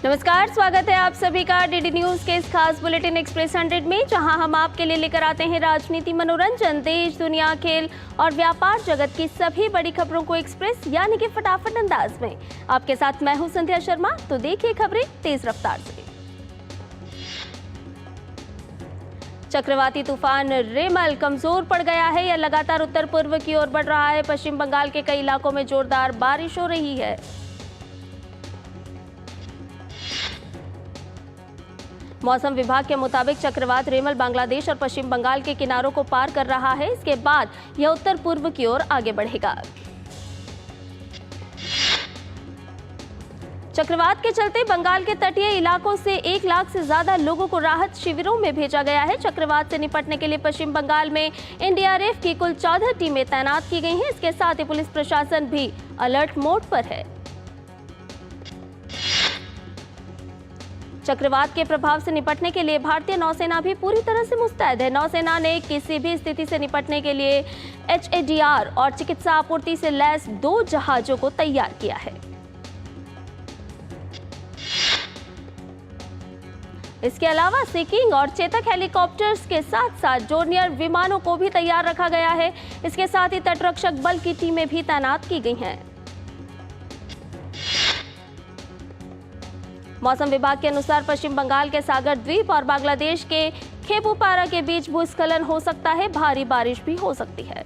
नमस्कार, स्वागत है आप सभी का डीडी न्यूज के इस खास बुलेटिन एक्सप्रेस 100 में, जहां हम आपके लिए लेकर आते हैं राजनीति, मनोरंजन, देश दुनिया, खेल और व्यापार जगत की सभी बड़ी खबरों को एक्सप्रेस यानी कि फटाफट अंदाज में। आपके साथ मैं हूं संध्या शर्मा। तो देखिए खबरें तेज रफ्तार से। चक्रवाती तूफान रेमल कमजोर पड़ गया है। यह लगातार उत्तर पूर्व की ओर बढ़ रहा है। पश्चिम बंगाल के कई इलाकों में जोरदार बारिश हो रही है। मौसम विभाग के मुताबिक चक्रवात रेमल बांग्लादेश और पश्चिम बंगाल के किनारों को पार कर रहा है। इसके बाद यह उत्तर पूर्व की ओर आगे बढ़ेगा। चक्रवात के चलते बंगाल के तटीय इलाकों से 1 लाख से ज्यादा लोगों को राहत शिविरों में भेजा गया है। चक्रवात से निपटने के लिए पश्चिम बंगाल में एनडीआरएफ की कुल 14 टीमें तैनात की गई हैं। इसके साथ ही पुलिस प्रशासन भी अलर्ट मोड पर है। चक्रवात के प्रभाव से निपटने के लिए भारतीय नौसेना भी पूरी तरह से मुस्तैद है। नौसेना ने किसी भी स्थिति से निपटने के लिए HADR और चिकित्सा आपूर्ति से लैस 2 जहाजों को तैयार किया है। इसके अलावा सीकिंग और चेतक हेलीकॉप्टर्स के साथ साथ डोर्नियर विमानों को भी तैयार रखा गया है। इसके साथ ही तटरक्षक बल की टीमें भी तैनात की गई हैं। मौसम विभाग के अनुसार पश्चिम बंगाल के सागर द्वीप और बांग्लादेश के खेपुपारा के बीच भूस्खलन हो सकता है। भारी बारिश भी हो सकती है।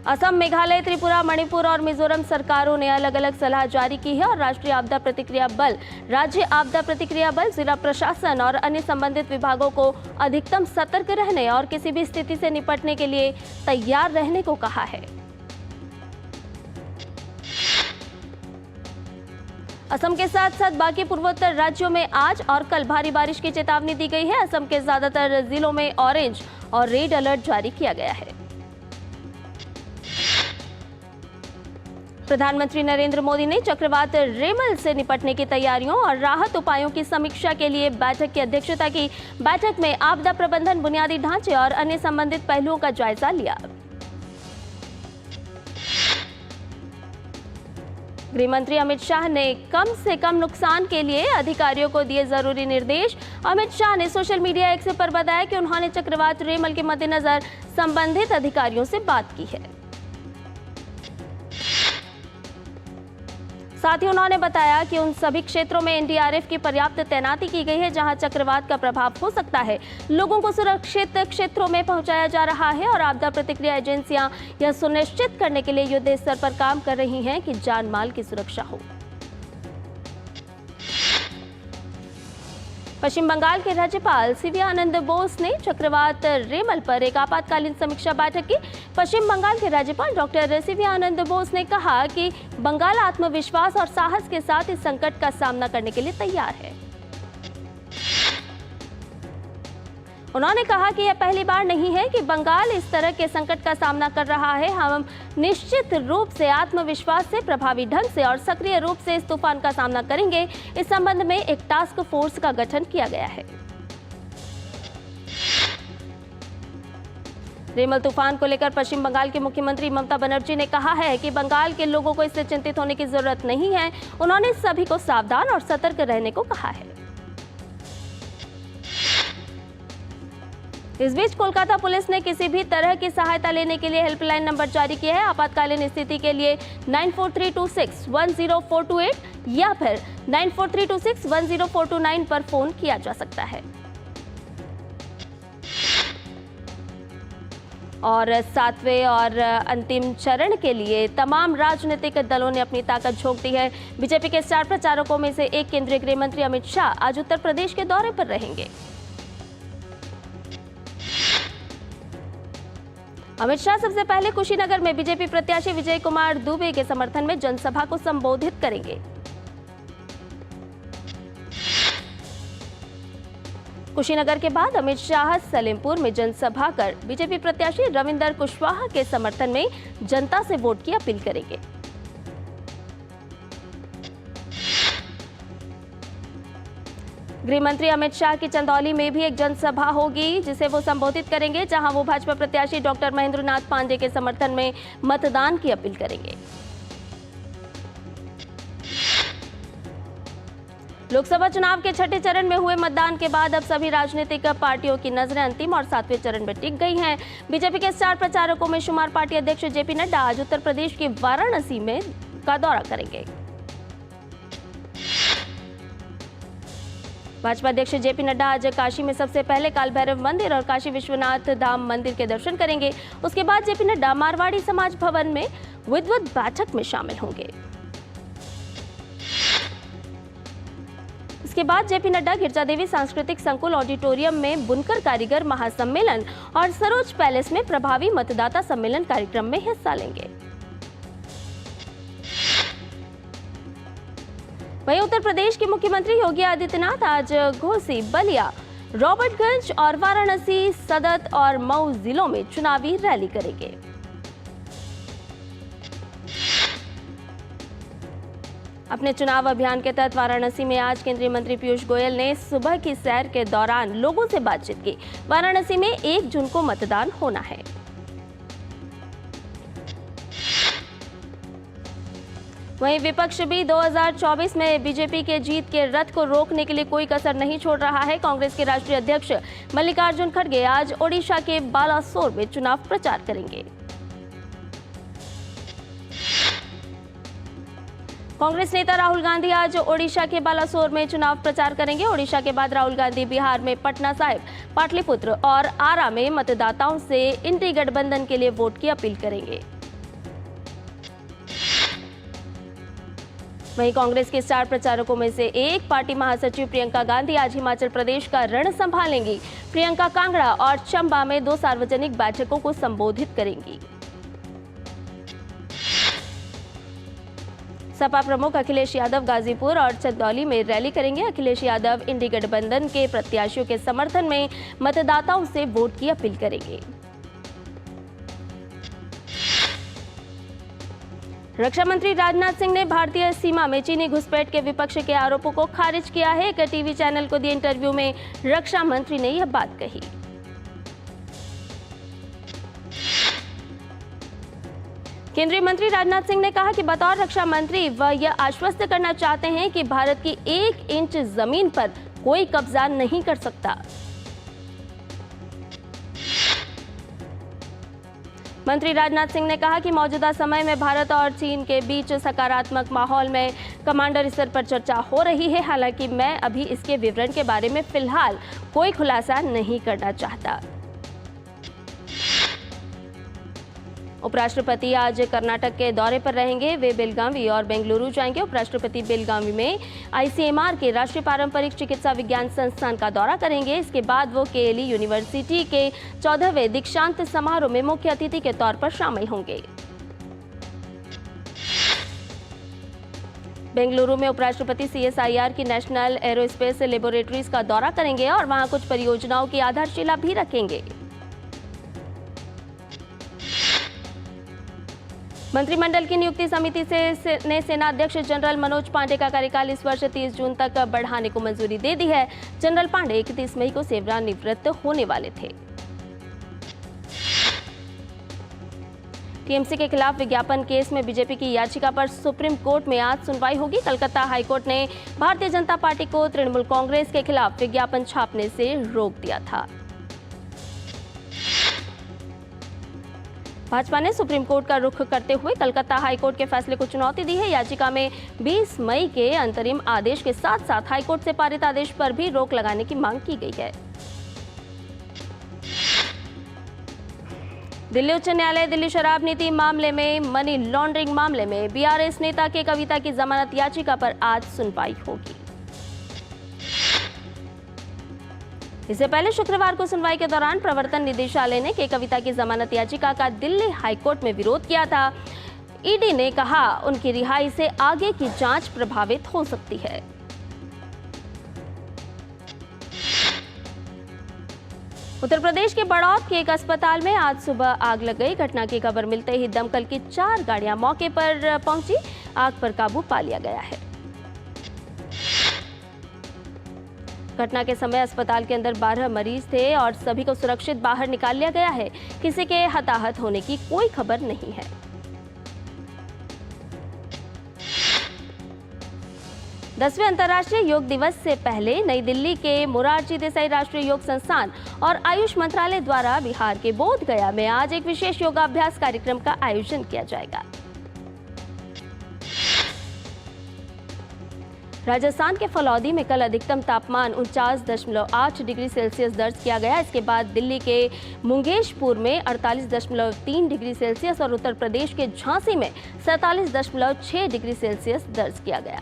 असम, मेघालय, त्रिपुरा, मणिपुर और मिजोरम सरकारों ने अलग अलग सलाह जारी की है और राष्ट्रीय आपदा प्रतिक्रिया बल, राज्य आपदा प्रतिक्रिया बल, जिला प्रशासन और अन्य संबंधित विभागों को अधिकतम सतर्क रहने और किसी भी स्थिति से निपटने के लिए तैयार रहने को कहा है। असम के साथ साथ बाकी पूर्वोत्तर राज्यों में आज और कल भारी बारिश की चेतावनी दी गई है। असम के ज्यादातर जिलों में ऑरेंज और रेड अलर्ट जारी किया गया है। प्रधानमंत्री नरेंद्र मोदी ने चक्रवात रेमल से निपटने की तैयारियों और राहत उपायों की समीक्षा के लिए बैठक की अध्यक्षता की। बैठक में आपदा प्रबंधन, बुनियादी ढांचे और अन्य संबंधित पहलुओं का जायजा लिया। गृह मंत्री अमित शाह ने कम से कम नुकसान के लिए अधिकारियों को दिए जरूरी निर्देश। अमित शाह ने सोशल मीडिया एक्स पर बताया कि उन्होंने चक्रवात रेमल के मद्देनजर संबंधित अधिकारियों से बात की है। साथ ही उन्होंने बताया कि उन सभी क्षेत्रों में एनडीआरएफ की पर्याप्त तैनाती की गई है जहां चक्रवात का प्रभाव हो सकता है। लोगों को सुरक्षित क्षेत्रों में पहुंचाया जा रहा है और आपदा प्रतिक्रिया एजेंसियां यह सुनिश्चित करने के लिए युद्ध स्तर पर काम कर रही हैं कि जान माल की सुरक्षा हो। पश्चिम बंगाल के राज्यपाल सीवी आनंद बोस ने चक्रवात रेमल पर एक आपातकालीन समीक्षा बैठक की। पश्चिम बंगाल के राज्यपाल डॉक्टर सीवी आनंद बोस ने कहा कि बंगाल आत्मविश्वास और साहस के साथ इस संकट का सामना करने के लिए तैयार है। उन्होंने कहा कि यह पहली बार नहीं है कि बंगाल इस तरह के संकट का सामना कर रहा है। हम निश्चित रूप से आत्मविश्वास से, प्रभावी ढंग से और सक्रिय रूप से इस तूफान का सामना करेंगे। इस संबंध में एक टास्क फोर्स का गठन किया गया है। रेमल तूफान को लेकर पश्चिम बंगाल की मुख्यमंत्री ममता बनर्जी ने कहा है कि बंगाल के लोगों को इससे चिंतित होने की जरूरत नहीं है। उन्होंने सभी को सावधान और सतर्क रहने को कहा है। इस बीच कोलकाता पुलिस ने किसी भी तरह की सहायता लेने के लिए हेल्पलाइन नंबर जारी किया है। आपातकालीन स्थिति के लिए 9432610428 या फिर 9432610429 पर फोन किया जा सकता है। और 7वें और अंतिम चरण के लिए तमाम राजनीतिक दलों ने अपनी ताकत झोंक दी है। बीजेपी के स्टार प्रचारकों में से एक केंद्रीय गृह मंत्री अमित शाह आज उत्तर प्रदेश के दौरे पर रहेंगे। अमित शाह सबसे पहले कुशीनगर में बीजेपी प्रत्याशी विजय कुमार दुबे के समर्थन में जनसभा को संबोधित करेंगे। कुशीनगर के बाद अमित शाह सलेमपुर में जनसभा कर बीजेपी प्रत्याशी रविंदर कुशवाहा के समर्थन में जनता से वोट की अपील करेंगे। गृह मंत्री अमित शाह की चंदौली में भी एक जनसभा होगी जिसे वो संबोधित करेंगे, जहां वो भाजपा प्रत्याशी डॉक्टर महेंद्र नाथ पांडे के समर्थन में मतदान की अपील करेंगे। लोकसभा चुनाव के छठे चरण में हुए मतदान के बाद अब सभी राजनीतिक पार्टियों की नजरें अंतिम और 7वें चरण में टिक गई हैं। बीजेपी के स्टार प्रचारकों में शुमार पार्टी अध्यक्ष जेपी नड्डा आज उत्तर प्रदेश के वाराणसी में का दौरा करेंगे। भाजपा अध्यक्ष जेपी नड्डा आज काशी में सबसे पहले काल भैरव मंदिर और काशी विश्वनाथ धाम मंदिर के दर्शन करेंगे। उसके बाद जेपी नड्डा मारवाड़ी समाज भवन में विधिवत बैठक में शामिल होंगे। इसके बाद जेपी नड्डा गिरजा देवी सांस्कृतिक संकुल ऑडिटोरियम में बुनकर कारीगर महासम्मेलन और सरोज पैलेस में प्रभावी मतदाता सम्मेलन कार्यक्रम में हिस्सा लेंगे। वहीं उत्तर प्रदेश के मुख्यमंत्री योगी आदित्यनाथ आज घोसी, बलिया, रॉबर्टगंज और वाराणसी, सदत और मऊ जिलों में चुनावी रैली करेंगे। अपने चुनाव अभियान के तहत वाराणसी में आज केंद्रीय मंत्री पीयूष गोयल ने सुबह की सैर के दौरान लोगों से बातचीत की। वाराणसी में 1 जून को मतदान होना है। वहीं विपक्ष भी 2024 में बीजेपी के जीत के रथ को रोकने के लिए कोई कसर नहीं छोड़ रहा है। कांग्रेस के राष्ट्रीय अध्यक्ष मल्लिकार्जुन खड़गे आज ओडिशा के बालासोर में चुनाव प्रचार करेंगे। कांग्रेस नेता राहुल गांधी आज ओडिशा के बालासोर में चुनाव प्रचार करेंगे। ओडिशा के बाद राहुल गांधी बिहार में पटना साहिब, पाटलिपुत्र और आरा में मतदाताओं से इंडी गठबंधन के लिए वोट की अपील करेंगे। वहीं कांग्रेस के स्टार प्रचारकों में से एक पार्टी महासचिव प्रियंका गांधी आज हिमाचल प्रदेश का रण संभालेंगी। प्रियंका कांगड़ा और चंबा में 2 सार्वजनिक बैठकों को संबोधित करेंगी। सपा प्रमुख अखिलेश यादव गाजीपुर और चंदौली में रैली करेंगे। अखिलेश यादव इंडी गठबंधन के प्रत्याशियों के समर्थन में मतदाताओं से वोट की अपील करेंगे। रक्षा मंत्री राजनाथ सिंह ने भारतीय सीमा में चीनी घुसपैठ के विपक्ष के आरोपों को खारिज किया है। एक टीवी चैनल को दिए इंटरव्यू में रक्षा मंत्री ने यह बात कही। केंद्रीय मंत्री राजनाथ सिंह ने कहा कि बतौर रक्षा मंत्री वह यह आश्वस्त करना चाहते हैं कि भारत की 1 इंच जमीन पर कोई कब्जा नहीं कर सकता। मंत्री राजनाथ सिंह ने कहा कि मौजूदा समय में भारत और चीन के बीच सकारात्मक माहौल में कमांडर स्तर पर चर्चा हो रही है। हालांकि मैं अभी इसके विवरण के बारे में फिलहाल कोई खुलासा नहीं करना चाहता। उपराष्ट्रपति आज कर्नाटक के दौरे पर रहेंगे। वे बेलगावी और बेंगलुरु जाएंगे। उपराष्ट्रपति बेलगावी में आईसीएमआर के राष्ट्रीय पारंपरिक चिकित्सा विज्ञान संस्थान का दौरा करेंगे। इसके बाद वो केएलई यूनिवर्सिटी के 14वें दीक्षांत समारोह में मुख्य अतिथि के तौर पर शामिल होंगे। बेंगलुरु में उपराष्ट्रपति सीएसआईआर की नेशनल एरोस्पेस लेबोरेटरीज का दौरा करेंगे और वहां कुछ परियोजनाओं की आधारशिला भी रखेंगे। मंत्रिमंडल की नियुक्ति समिति ने सेना अध्यक्ष जनरल मनोज पांडे का कार्यकाल इस वर्ष 30 जून तक बढ़ाने को मंजूरी दे दी है। जनरल पांडे 31 मई को सेवानिवृत्त होने वाले थे। टीएमसी के खिलाफ विज्ञापन केस में बीजेपी की याचिका पर सुप्रीम कोर्ट में आज सुनवाई होगी। कलकत्ता हाईकोर्ट ने भारतीय जनता पार्टी को तृणमूल कांग्रेस के खिलाफ विज्ञापन छापने से रोक दिया था। भाजपा ने सुप्रीम कोर्ट का रुख करते हुए कलकत्ता हाईकोर्ट के फैसले को चुनौती दी है। याचिका में 20 मई के अंतरिम आदेश के साथ साथ हाईकोर्ट से पारित आदेश पर भी रोक लगाने की मांग की गई है। दिल्ली उच्च न्यायालय दिल्ली शराब नीति मामले में मनी लॉन्ड्रिंग मामले में बीआरएस नेता के कविता की जमानत याचिका पर आज सुनवाई होगी। इससे पहले शुक्रवार को सुनवाई के दौरान प्रवर्तन निदेशालय ने के कविता की जमानत याचिका का दिल्ली हाईकोर्ट में विरोध किया था। ईडी ने कहा उनकी रिहाई से आगे की जांच प्रभावित हो सकती है। उत्तर प्रदेश के बड़ौद के एक अस्पताल में आज सुबह आग लग गई। घटना की खबर मिलते ही दमकल की 4 गाड़ियां मौके पर पहुंची। आग पर काबू पा लिया गया है। घटना के समय अस्पताल के अंदर 12 मरीज थे और सभी को सुरक्षित बाहर निकाल लिया गया है। किसी के हताहत होने की कोई खबर नहीं है। 10वें अंतर्राष्ट्रीय योग दिवस से पहले नई दिल्ली के मोरारजी देसाई राष्ट्रीय योग संस्थान और आयुष मंत्रालय द्वारा बिहार के बोध गया में आज एक विशेष योगाभ्यास कार्यक्रम का आयोजन किया जाएगा। राजस्थान के फलौदी में कल अधिकतम तापमान 49.8 डिग्री सेल्सियस दर्ज किया गया। इसके बाद दिल्ली के मुंगेशपुर में 48.3 डिग्री सेल्सियस और उत्तर प्रदेश के झांसी में 47.6 डिग्री सेल्सियस दर्ज किया गया।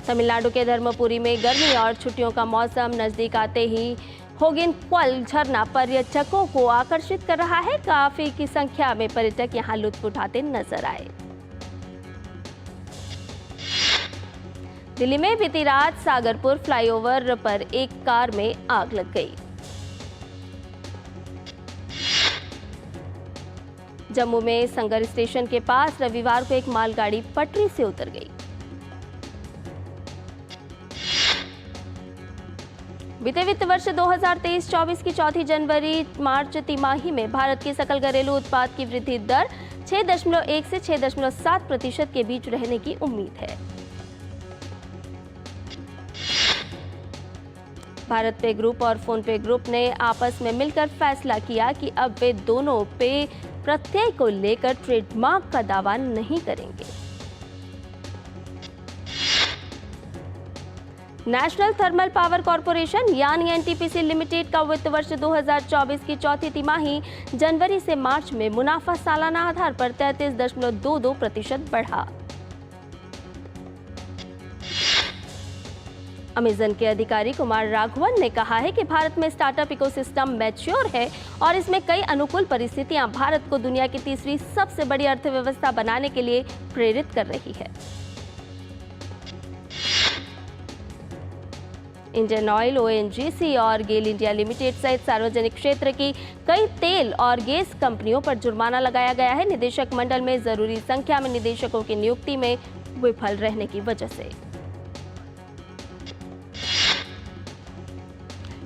तमिलनाडु के धर्मपुरी में गर्मी और छुट्टियों का मौसम नजदीक आते ही होगिनक्वल झरना पर्यटकों को आकर्षित कर रहा है। काफी की संख्या में पर्यटक यहां लुत्फ उठाते नजर आए। दिल्ली में बीती रात सागरपुर फ्लाईओवर पर एक कार में आग लग गई। जम्मू में संगर स्टेशन के पास रविवार को एक मालगाड़ी पटरी से उतर गई। बीते वित्त वर्ष 2023-24 की चौथी जनवरी मार्च तिमाही में भारत की सकल घरेलू उत्पाद की वृद्धि दर 6.1 से 6.7% के बीच रहने की उम्मीद है। भारत पे ग्रुप और फोन पे ग्रुप ने आपस में मिलकर फैसला किया कि अब वे दोनों पे प्रत्यय को लेकर ट्रेडमार्क का दावा नहीं करेंगे। नेशनल थर्मल पावर कॉरपोरेशन यानी एनटीपीसी लिमिटेड का वित्त वर्ष 2024 की चौथी तिमाही जनवरी से मार्च में मुनाफा सालाना आधार पर 33.22% बढ़ा। अमेजन के अधिकारी कुमार राघवन ने कहा है कि भारत में स्टार्टअप इकोसिस्टम मैच्योर है और इसमें कई अनुकूल परिस्थितियां भारत को दुनिया की तीसरी सबसे बड़ी अर्थव्यवस्था बनाने के लिए प्रेरित कर रही है। इंडियन ऑयल, ओएनजीसी और गेल इंडिया लिमिटेड सहित सार्वजनिक क्षेत्र की कई तेल और गैस कंपनियों पर जुर्माना लगाया गया है, निदेशक मंडल में जरूरी संख्या में निदेशकों की नियुक्ति में विफल रहने की वजह से।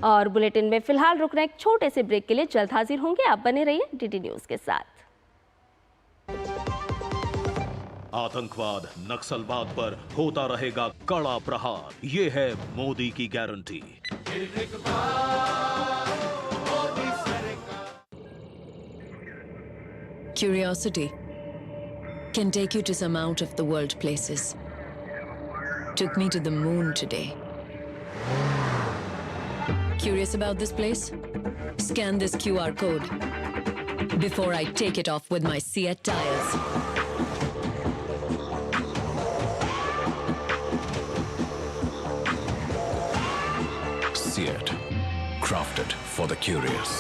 और बुलेटिन में फिलहाल रुकना एक छोटे से ब्रेक के लिए जल्द हाजिर होंगे। आप बने रहिए डीडी न्यूज के साथ। आतंकवाद, नक्सलवाद पर होता रहेगा कड़ा प्रहार, ये है मोदी की guarantee. Curiosity can take you to some out of the world places. Took me to the moon today. Curious about this place? Scan this QR code before I take it off with my Seat tires. Seat, crafted for the curious.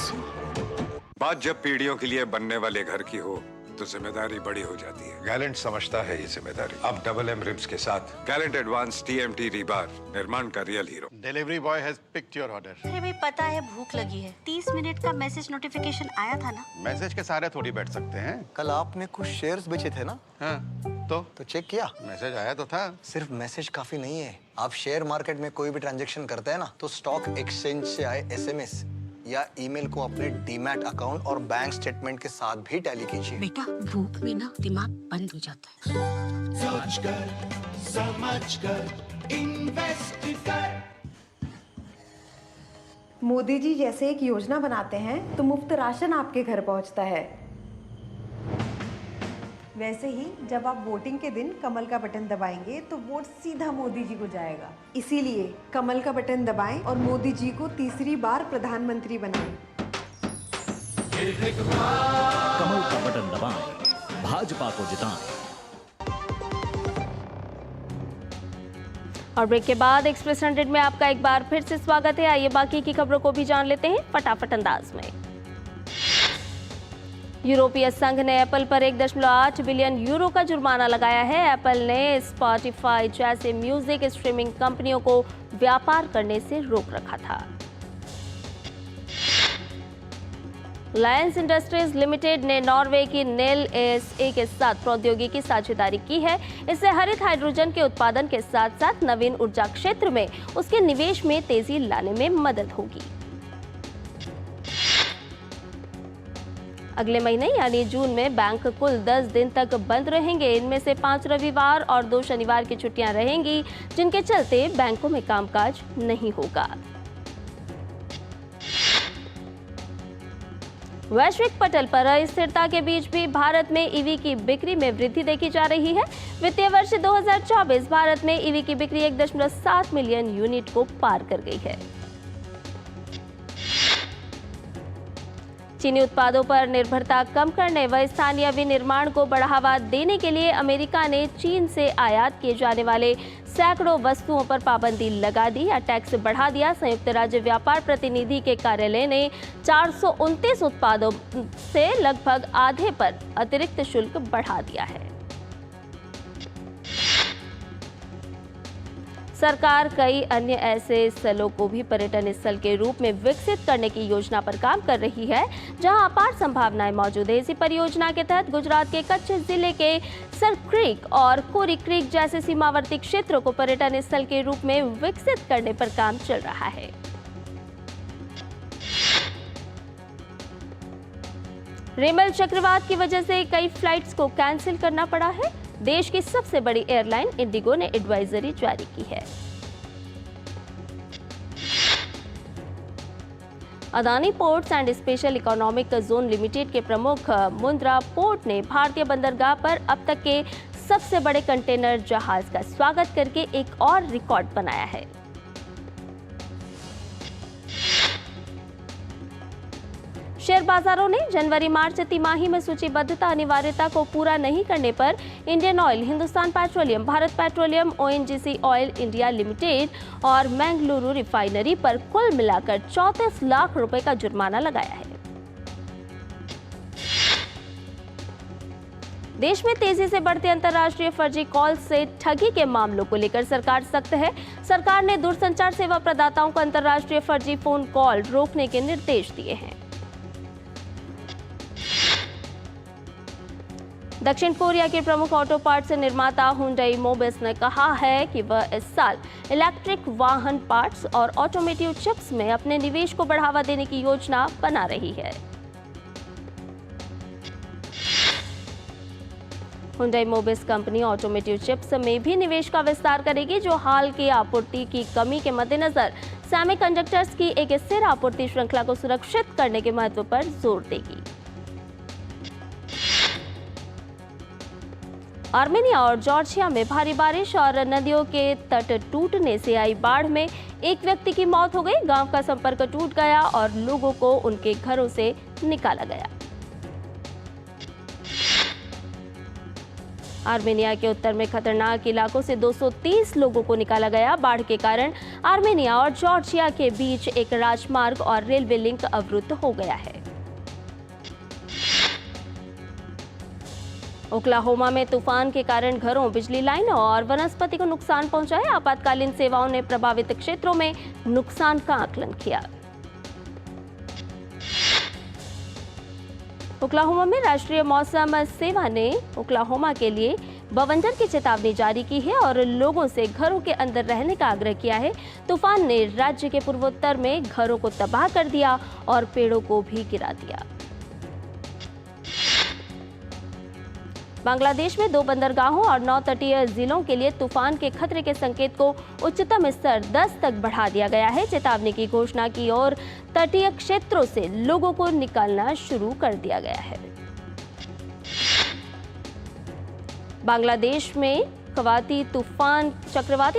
बात जब पीढ़ियों के लिए बनने वाले घर की हो तो जिम्मेदारी बड़ी हो जाती है। गैलेंट समझता है ये जिम्मेदारी। अब डबल एम रिम्स के साथ गैलेंट एडवांस TMT रीबार, निर्माण का real hero. Delivery boy has picked your order. अरे भाई पता है भूख लगी है। 30 मिनट का मैसेज नोटिफिकेशन आया था ना। मैसेज के सारे थोड़ी बैठ सकते हैं। कल आपने कुछ शेयर्स बेचे थे ना? हाँ, तो चेक किया? मैसेज आया तो था। सिर्फ मैसेज काफी नहीं है। आप शेयर मार्केट में कोई भी ट्रांजैक्शन करते हैं ना, तो स्टॉक एक्सचेंज से आए SMS या ईमेल को अपने डीमैट अकाउंट और बैंक स्टेटमेंट के साथ भी टैली कीजिए। बेटा भूख में ना दिमाग बंद हो जाता है। सोच कर, समझ कर, इन्वेस्ट कर। मोदी जी जैसे एक योजना बनाते हैं तो मुफ्त राशन आपके घर पहुंचता है। वैसे ही जब आप वोटिंग के दिन कमल का बटन दबाएंगे तो वोट सीधा मोदी जी को जाएगा। इसीलिए कमल का बटन दबाएं और मोदी जी को तीसरी बार प्रधानमंत्री बनाएं। कमल का बटन दबाएं, भाजपा को जिताएं। और ब्रेक के बाद एक्सप्रेस 100 में आपका एक बार फिर से स्वागत है। आइए बाकी की खबरों को भी जान लेते हैं फटाफट अंदाज में। यूरोपीय संघ ने एप्पल पर 1.8 बिलियन यूरो का जुर्माना लगाया है। एप्पल ने स्पॉटिफाई जैसे म्यूजिक स्ट्रीमिंग कंपनियों को व्यापार करने से रोक रखा था। लायंस इंडस्ट्रीज लिमिटेड ने नॉर्वे की नेल ASA के साथ प्रौद्योगिकी साझेदारी की है। इससे हरित हाइड्रोजन के उत्पादन के साथ साथ नवीन ऊर्जा क्षेत्र में उसके निवेश में तेजी लाने में मदद होगी। अगले महीने यानी जून में बैंक कुल 10 दिन तक बंद रहेंगे। इनमें से 5 रविवार और 2 शनिवार की छुट्टियां रहेंगी, जिनके चलते बैंकों में कामकाज नहीं होगा। वैश्विक पटल पर अस्थिरता के बीच भी भारत में ईवी की बिक्री में वृद्धि देखी जा रही है। वित्तीय वर्ष 2024 भारत में ईवी की बिक्री 1.7 मिलियन यूनिट को पार कर गई है। चीनी उत्पादों पर निर्भरता कम करने व स्थानीय विनिर्माण को बढ़ावा देने के लिए अमेरिका ने चीन से आयात किए जाने वाले सैकड़ों वस्तुओं पर पाबंदी लगा दी या टैक्स बढ़ा दिया। संयुक्त राज्य व्यापार प्रतिनिधि के कार्यालय ने 429 उत्पादों से लगभग आधे पर अतिरिक्त शुल्क बढ़ा दिया है। सरकार कई अन्य ऐसे स्थलों को भी पर्यटन स्थल के रूप में विकसित करने की योजना पर काम कर रही है, जहां अपार संभावनाएं मौजूद है। इसी परियोजना के तहत गुजरात के कच्छ जिले के सर क्रीक और कोरी क्रीक जैसे सीमावर्ती क्षेत्रों को पर्यटन स्थल के रूप में विकसित करने पर काम चल रहा है। रेमल चक्रवात की वजह से कई फ्लाइट्स को कैंसिल करना पड़ा है। देश की सबसे बड़ी एयरलाइन इंडिगो ने एडवाइजरी जारी की है। Adani ports and special economic zone limited के प्रमुख मुंद्रा पोर्ट ने भारतीय बंदरगाह पर अब तक के सबसे बड़े कंटेनर जहाज का स्वागत करके एक और रिकॉर्ड बनाया है। शेयर बाजारों ने जनवरी मार्च तिमाही में सूचीबद्धता अनिवार्यता को पूरा नहीं करने पर Indian oil, Hindustan petroleum, Bharat petroleum, ONGC oil India limited और मंगलुरु रिफाइनरी पर कुल मिलाकर 34 लाख रुपए का जुर्माना लगाया है। देश में तेजी से बढ़ते अंतर्राष्ट्रीय फर्जी कॉल से ठगी के मामलों को लेकर सरकार सख्त है। सरकार ने दूरसंचार सेवा प्रदाताओं को अंतर्राष्ट्रीय फर्जी फोन कॉल रोकने के निर्देश दिए हैं। दक्षिण कोरिया के प्रमुख ऑटो पार्ट्स निर्माता हुंडई मोबिस ने कहा है कि वह इस साल इलेक्ट्रिक वाहन पार्ट्स और ऑटोमेटिव चिप्स में अपने निवेश को बढ़ावा देने की योजना बना रही है। Hyundai Mobis company automotive chips में भी निवेश का विस्तार करेगी, जो हाल की आपूर्ति की कमी के मद्देनजर सेमीकंडक्टर्स की एक स्थिर आपूर्ति श्रृंखला को सुरक्षित करने के महत्व पर जोर देगी। आर्मेनिया और जॉर्जिया में भारी बारिश और नदियों के तट टूटने से आई बाढ़ में एक व्यक्ति की मौत हो गई। गांव का संपर्क टूट गया और लोगों को उनके घरों से निकाला गया। आर्मेनिया के उत्तर में खतरनाक इलाकों से 230 लोगों को निकाला गया। बाढ़ के कारण आर्मेनिया और जॉर्जिया के बीच एक राजमार्ग और रेलवे लिंक अवरुद्ध हो गया है। ओक्लाहोमा में तूफान के कारण घरों, बिजली लाइनों और वनस्पति को नुकसान पहुंचा है। आपातकालीन सेवाओं ने प्रभावित क्षेत्रों में नुकसान का आकलन किया। ओक्लाहोमा में राष्ट्रीय मौसम सेवा ने ओक्लाहोमा के लिए बवंडर की चेतावनी जारी की है और लोगों से घरों के अंदर रहने का आग्रह किया है। तूफान ने राज्य के पूर्वोत्तर में घरों को तबाह कर दिया और पेड़ों को भी गिरा दिया। बांग्लादेश में 2 बंदरगाहों और 9 तटीय जिलों के लिए तूफान के खतरे के संकेत को उच्चतम स्तर 10 तक बढ़ा दिया गया है। चेतावनी की घोषणा की और तटीय क्षेत्रों से लोगों को निकालना शुरू कर दिया गया है। बांग्लादेश में चक्रवाती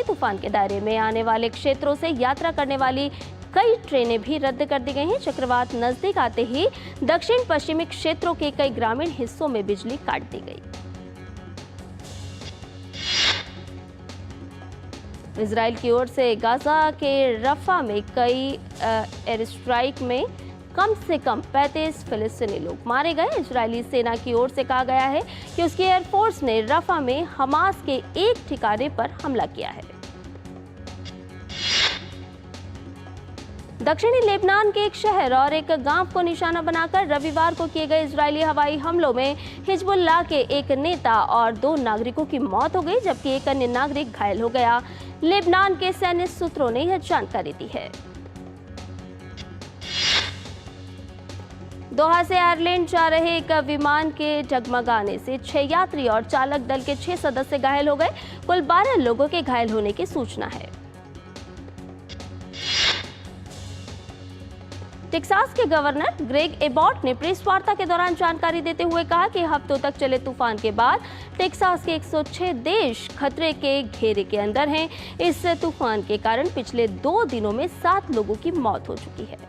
तूफान के दायरे में आने वाले क्षेत्रों से यात्रा करने वाली कई ट्रेनें भी रद्द कर दी गई हैं। चक्रवात नजदीक आते ही दक्षिण पश्चिमी क्षेत्रों के कई ग्रामीण हिस्सों में बिजली काट दी गई। इजराइल की ओर से गाजा के रफा में कई एयर स्ट्राइक में कम से कम 35 फिलिस्तीनी लोग मारे गए। इजरायली सेना की ओर से कहा गया है कि उसकी एयरफोर्स ने रफा में हमास के एक ठिकाने पर हमला किया है। दक्षिणी लेबनान के एक शहर और एक गांव को निशाना बनाकर रविवार को किए गए इजरायली हवाई हमलों में हिजबुल्लाह के एक नेता और 2 नागरिकों की मौत हो गई, जबकि एक अन्य नागरिक घायल हो गया। लेबनान के सैन्य सूत्रों ने यह जानकारी दी है। दोहा से आयरलैंड जा रहे एक विमान के डगमगाने से 6 यात्री और चालक दल के 6 सदस्य घायल हो गए। कुल 12 लोगों के घायल होने की सूचना है। टेक्सास के गवर्नर ग्रेग एबॉट ने प्रेस वार्ता के दौरान जानकारी देते हुए कहा कि हफ्तों तक चले तूफान के बाद टेक्सास के 106 देश खतरे के घेरे के अंदर हैं। इस तूफान के कारण पिछले 2 दिनों में 7 लोगों की मौत हो चुकी है।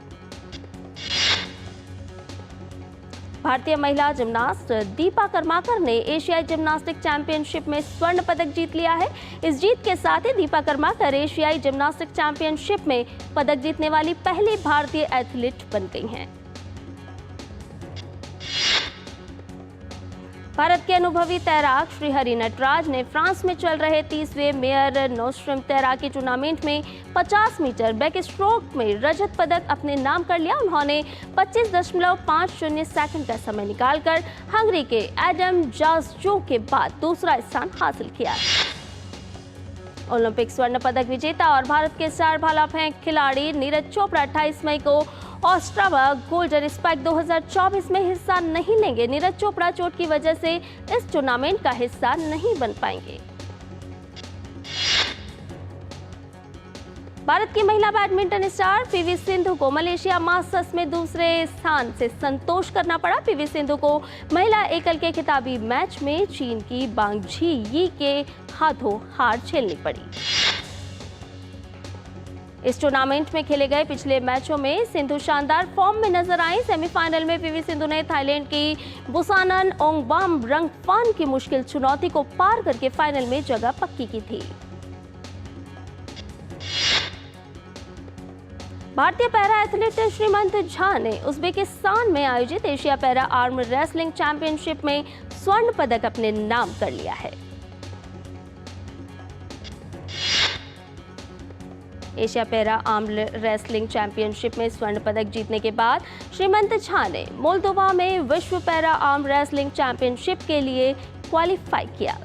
भारतीय महिला जिम्नास्ट दीपा कर्माकर ने एशियाई जिम्नास्टिक चैंपियनशिप में स्वर्ण पदक जीत लिया है। इस जीत के साथ ही दीपा कर्माकर एशियाई जिम्नास्टिक चैंपियनशिप में पदक जीतने वाली पहली भारतीय एथलीट बन गई हैं। भारत के अनुभवी तैराक श्रीहरि नटराज ने फ्रांस में चल रहे 30वें मेयर नोस्ट्रम तैराकी टूर्नामेंट में 50 मीटर बैक स्ट्रोक में रजत पदक अपने नाम कर लिया। उन्होंने 25.50 सेकंड का समय निकालकर हंगरी के एडम जासजो के बाद दूसरा स्थान हासिल किया। ओलंपिक स्वर्ण पदक विजेता और भारत के स्टार भाला फेंक खिलाड़ी नीरज चोपड़ा 28 मई को ऑस्ट्रेवा गोल्डन स्पाइक 2024 में हिस्सा नहीं लेंगे। नीरज चोपड़ा चोट की वजह से इस टूर्नामेंट का हिस्सा नहीं बन पाएंगे। भारत की महिला बैडमिंटन स्टार पीवी सिंधु को मलेशिया मास्टर्स में दूसरे स्थान से संतोष करना पड़ा। पीवी सिंधु को महिला एकल के खिताबी मैच में चीन की बांगझी यी के हाथों हार झेलनी पड़ी। इस टूर्नामेंट में खेले गए पिछले मैचों में सिंधु शानदार फॉर्म में नजर आई। सेमीफाइनल में पीवी सिंधु ने थाईलैंड की बुसानन ओंगबाम रंगफान की मुश्किल चुनौती को पार करके फाइनल में जगह पक्की की थी। भारतीय पैरा एथलीट श्रीमंत झा ने उज्बेकिस्तान में आयोजित Asia para arm wrestling championship में स्वर्ण पदक अपने नाम कर लिया है। Asia para arm wrestling championship में स्वर्ण पदक जीतने के बाद श्रीमंत झा ने मोल्दोवा में विश्व पैरा आर्म रेसलिंग चैंपियनशिप के लिए क्वालिफाई किया।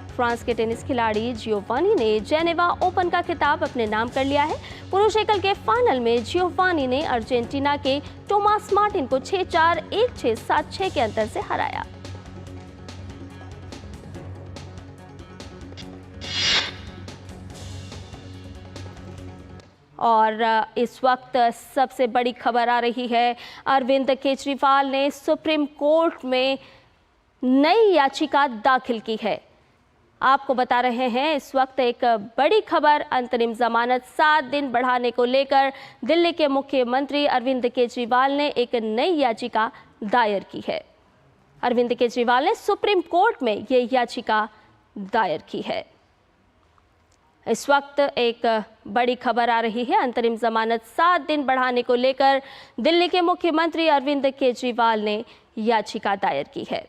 फ्रांस के टेनिस खिलाड़ी जियोवानी ने जेनेवा ओपन का खिताब अपने नाम कर लिया है। पुरुष एकल के फाइनल में जियोवानी ने अर्जेंटीना के टोमास मार्टिन को 6-4, 1-6, 7-6 के अंतर से हराया। और इस वक्त सबसे बड़ी खबर आ रही है, अरविंद केजरीवाल ने सुप्रीम कोर्ट में नई याचिका दाखिल की है। आपको बता रहे हैं इस वक्त एक बड़ी खबर, अंतरिम जमानत 7 दिन बढ़ाने को लेकर दिल्ली के मुख्यमंत्री अरविंद केजरीवाल ने एक नई याचिका दायर की है। अरविंद केजरीवाल ने सुप्रीम कोर्ट में ये याचिका दायर की है। इस वक्त एक बड़ी खबर आ रही है, अंतरिम जमानत 7 दिन बढ़ाने को लेकर दिल्ली के मुख्यमंत्री अरविंद केजरीवाल ने याचिका दायर की है।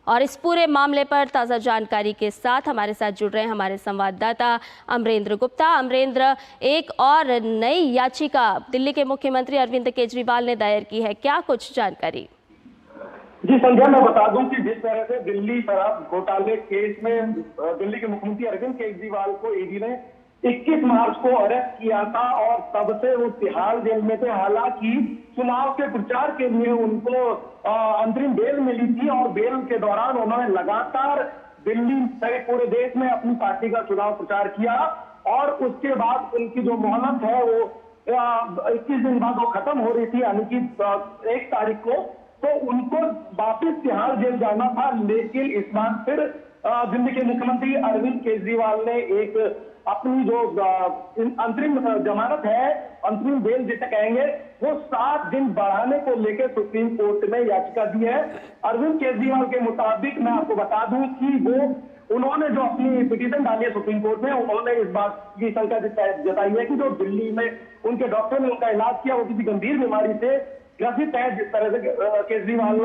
और इस पूरे मामले पर ताज़ा जानकारी के साथ हमारे साथ जुड़ रहे हैं हमारे संवाददाता अमरेंद्र गुप्ता। अमरेंद्र, एक और नई याचिका दिल्ली के मुख्यमंत्री अरविंद केजरीवाल ने दायर की है, क्या कुछ जानकारी? जी संध्या, मैं बता दूं कि जिस तरह से दिल्ली शराब घोटाले केस में दिल्ली के मुख्यमंत्री अरविंद केजरीवाल को ईडी ने 21 मार्च को अरेस्ट किया था और तब से वो तिहाड़ जेल में थे। हालांकि चुनाव के प्रचार के लिए उनको अंतरिम बेल मिली थी और बेल के दौरान उन्होंने लगातार दिल्ली सहित पूरे देश में अपनी पार्टी का चुनाव प्रचार किया और उसके बाद उनकी जो मोहलत है वो 21 दिन बाद वो खत्म हो रही थी, यानी कि 1 तारीख को, तो उनको वापिस तिहाड़ जेल जाना था। लेकिन इस बार फिर दिल्ली के मुख्यमंत्री अरविंद केजरीवाल ने एक अपनी जो अंतरिम जमानत है, अंतरिम बेल जिसे कहेंगे, वो 7 दिन बढ़ाने को लेकर सुप्रीम कोर्ट में याचिका दी है। अरविंद केजरीवाल के मुताबिक मैं आपको बता दूं कि उन्होंने जो अपनी पिटीशन डाली है सुप्रीम कोर्ट में, उन्होंने इस बात की शंका जताई है कि जो दिल्ली में उनके डॉक्टर ने उनका इलाज किया वो किसी गंभीर बीमारी से ग्रसित है। जिस तरह से केजरीवाल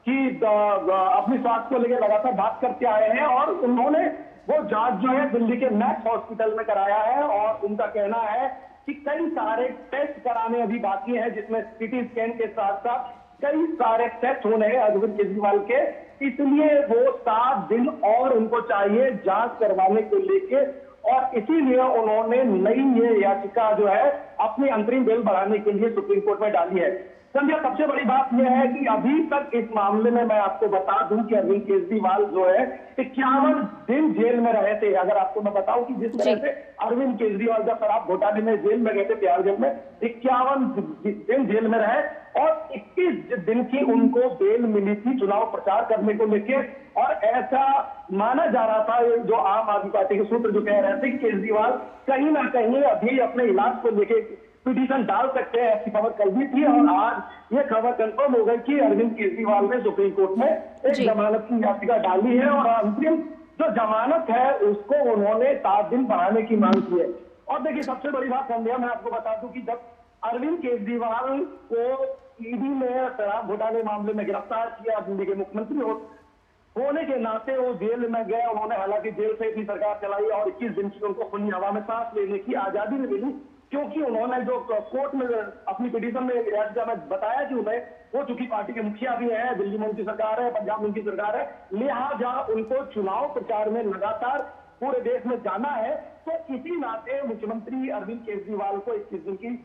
की अपनी स्वास्थ्य को लेकर लगातार बात करते आए हैं और उन्होंने वो जांच जो है दिल्ली के मैक्स हॉस्पिटल में कराया है और उनका कहना है कि कई सारे टेस्ट कराने अभी बाकी है, जिसमें सीटी स्कैन के साथ साथ कई सारे टेस्ट होने हैं अरविंद केजरीवाल के। इसलिए वो 7 दिन और उनको चाहिए जांच करवाने को लेके और इसीलिए उन्होंने नई ये याचिका जो है अपनी अंतरिम बेल बढ़ाने के लिए सुप्रीम कोर्ट में डाली है। संध्या, सबसे बड़ी बात यह है कि अभी तक इस मामले में मैं आपको बता दूं कि अरविंद केजरीवाल जो है 51 दिन जेल में रहे थे। अगर आपको मैं बताऊं कि जिस तरह से अरविंद केजरीवाल जब शराब घोटाले में जेल में गए थे, तिहाड़ जेल में 51 दिन जेल में रहे और 21 दिन की उनको बेल मिली थी चुनाव प्रचार करने को लेकर। और ऐसा माना जा रहा था, जो आम आदमी पार्टी के सूत्र जो कह रहे थे कि केजरीवाल कहीं ना कहीं अभी अपने इलाज को लेकर पिटीशन डाल सकते हैं, ऐसी खबर कल भी थी। और आज ये खबर कंफर्म हो गई कि अरविंद केजरीवाल ने सुप्रीम कोर्ट में एक जमानत की याचिका डाली है और अंतरिम जो जमानत है उसको उन्होंने 7 दिन बढ़ाने की मांग की है। और देखिए, सबसे बड़ी बात संध्या, मैं आपको बता दूं कि जब अरविंद केजरीवाल को ईडी ने शराब घोटाले मामले में गिरफ्तार किया, दिल्ली के मुख्यमंत्री होने के नाते वो जेल में गए। उन्होंने हालांकि जेल से ही सरकार चलाई और 21 दिन की उनको खुली हवा में सांस लेने की आजादी मिली, क्योंकि उन्होंने जो कोर्ट में अपनी पिटीशन में याचिका में बताया कि उन्हें वो चूंकि पार्टी के मुखिया भी है, दिल्ली में उनकी सरकार है, पंजाब में उनकी सरकार है, लिहाजा उनको चुनाव प्रचार में लगातार पूरे देश में जाना है। तो इसी नाते मुख्यमंत्री अरविंद केजरीवाल को 21 दिन की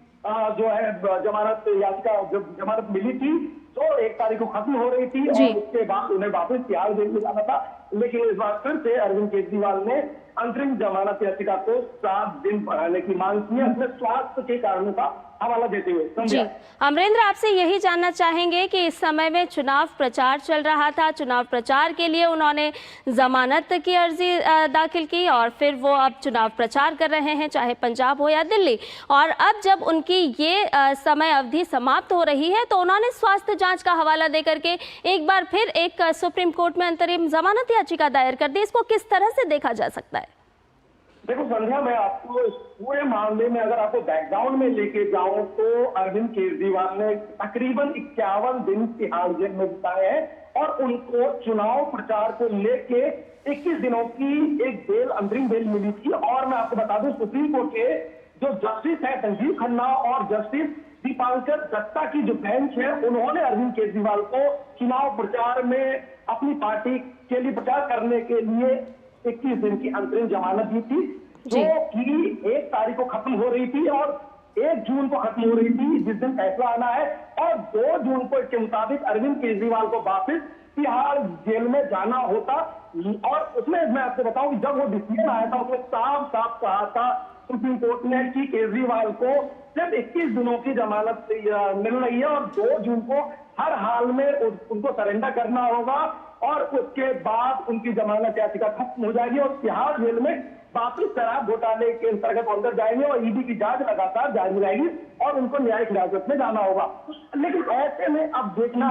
जो है जमानत याचिका जब जमानत मिली थी तो 1 तारीख को खत्म हो रही थी और उसके बाद उन्हें वापस तिहाड़ जेल में जाना था। लेकिन इस बार फिर से अरविंद केजरीवाल ने अंतरिम जमानत याचिका को 7 दिन बढ़ाने की मांग की है, अपने स्वास्थ्य के कारणों का हवाला देते हुए। जी अमरेंद्र, आपसे यही जानना चाहेंगे कि इस समय में चुनाव प्रचार चल रहा था, चुनाव प्रचार के लिए उन्होंने जमानत की अर्जी दाखिल की और फिर वो अब चुनाव प्रचार कर रहे हैं, चाहे पंजाब हो या दिल्ली। और अब जब उनकी ये समय अवधि समाप्त हो रही है तो उन्होंने स्वास्थ्य जांच का हवाला देकर के एक बार फिर एक सुप्रीम कोर्ट में अंतरिम जमानत याचिका दायर कर दी। इसको किस तरह से देखा जा सकता है? देखो संध्या, मैं आपको इस पूरे मामले में अगर आपको बैकग्राउंड में लेके जाऊं तो अरविंद केजरीवाल ने तकरीबन 51 दिन तिहाड़ जेल में बिताए हैं और उनको चुनाव प्रचार को लेके 21 दिनों की एक बेल, अंतरिम बेल मिली थी। और मैं आपको बता दूं, सुप्रीम कोर्ट के जो जस्टिस है संजीव खन्ना और जस्टिस दीपांकर दत्ता की जो बेंच है, उन्होंने अरविंद केजरीवाल को चुनाव प्रचार में अपनी पार्टी के लिए प्रचार करने के लिए 21 दिन की अंतरिम जमानत दी थी, जो कि 1 तारीख को खत्म हो रही थी और 1 जून को खत्म हो रही थी, जिस दिन फैसला आना है। और 2 जून को इसके मुताबिक अरविंद केजरीवाल को वापस तिहाड़ जेल में जाना होता। और उसमें मैं आपको बताऊं कि जब वो डिसीजन आया था उसमें साफ साफ कहा था सुप्रीम कोर्ट ने कि केजरीवाल को सिर्फ 21 दिनों की जमानत मिल रही है और 2 जून को हर हाल में उनको सरेंडर करना होगा और उसके बाद उनकी जमानत याचिका खत्म हो जाएगी और तिहाड़ जेल में वापिस शराब घोटाले के अंतर्गत अंदर जाएंगे और ईडी की जांच लगातार जारी रहेगी और उनको न्यायिक हिरासत में जाना होगा। लेकिन ऐसे में अब देखना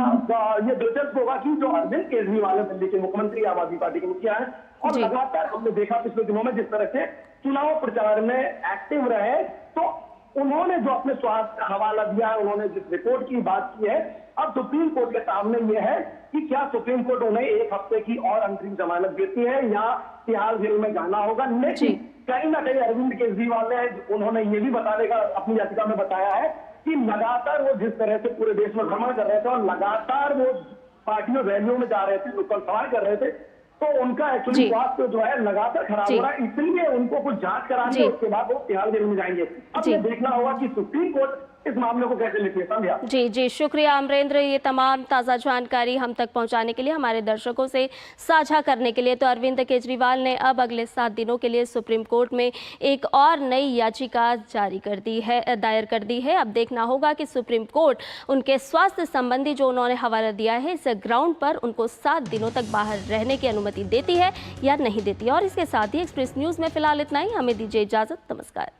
ये दिलचस्प होगा कि जो अरविंद केजरीवाल दिल्ली के मुख्यमंत्री, आम आदमी पार्टी के मुखिया है और लगातार हमने देखा पिछले दिनों में जिस तरह से चुनाव प्रचार में एक्टिव रहे, तो उन्होंने जो अपने स्वास्थ्य का हवाला दिया है, उन्होंने जिस रिपोर्ट की बात की है, अब सुप्रीम कोर्ट के सामने यह है कि क्या सुप्रीम कोर्ट उन्हें 1 हफ्ते की और अंतरिम जमानत देती है या तिहाड़ जेल में जाना होगा। लेकिन कहीं ना कहीं अरविंद केजरीवाल ने उन्होंने ये भी बताने का अपनी याचिका में बताया है कि लगातार वो जिस तरह से पूरे देश में भ्रमण कर रहे थे और लगातार वो पार्टियों रैलियों में जा रहे थे, नुक्कड़ सवार कर रहे थे, तो उनका एक्चुअली स्वास्थ्य जो है लगातार खराब हो रहा है, इसलिए उनको कुछ जांच करानी है, उसके बाद वो तिहाड़ जेल में जाएंगे। अब ये देखना होगा कि सुप्रीम कोर्ट इस मामले को कैसे लेती है। संध्या जी शुक्रिया अमरेंद्र, ये तमाम ताज़ा जानकारी हम तक पहुंचाने के लिए, हमारे दर्शकों से साझा करने के लिए। तो अरविंद केजरीवाल ने अब अगले 7 दिनों के लिए सुप्रीम कोर्ट में एक और नई याचिका दायर कर दी है। अब देखना होगा कि सुप्रीम कोर्ट उनके स्वास्थ्य संबंधी जो उन्होंने हवाला दिया है, इस ग्राउंड पर उनको 7 दिनों तक बाहर रहने की अनुमति देती है या नहीं देती। और इसके साथ ही एक्सप्रेस न्यूज़ में फिलहाल इतना ही। हमें दीजिए इजाज़त। नमस्कार।